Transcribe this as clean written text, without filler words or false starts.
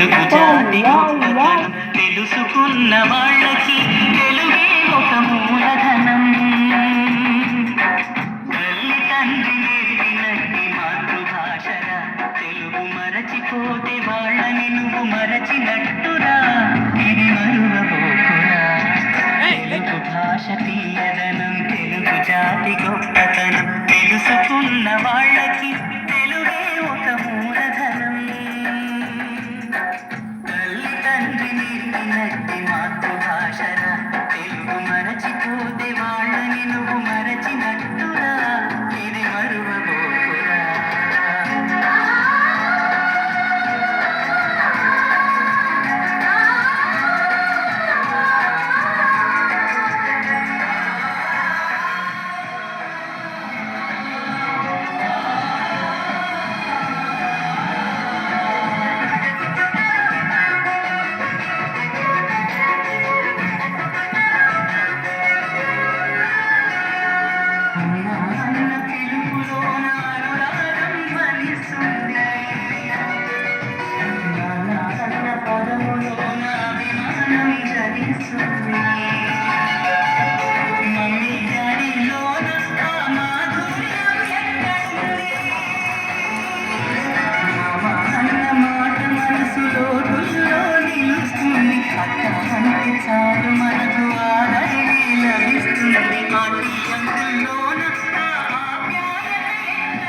తెలుగు జాతి గొప్పతనం తెలుసుకున్న వాళ్ళకి తెలుగే ఒక మూలధనం. తల్లి తండ్రి నేర్పినట్టి మాతృభాషరా, తెలుగు మరచిపోతే వాళ్ళని నువ్వు మరచినట్టురా. ఇది మరువబోకురా. తెలుగు భాష తీయదనం, తెలుగు జాతి గొప్పతనం తెలుసుకున్న వాళ్ళకి తెలుగే ఒక మూలధనం. తల్లి తండ్రి నేర్పినట్టి మాతృ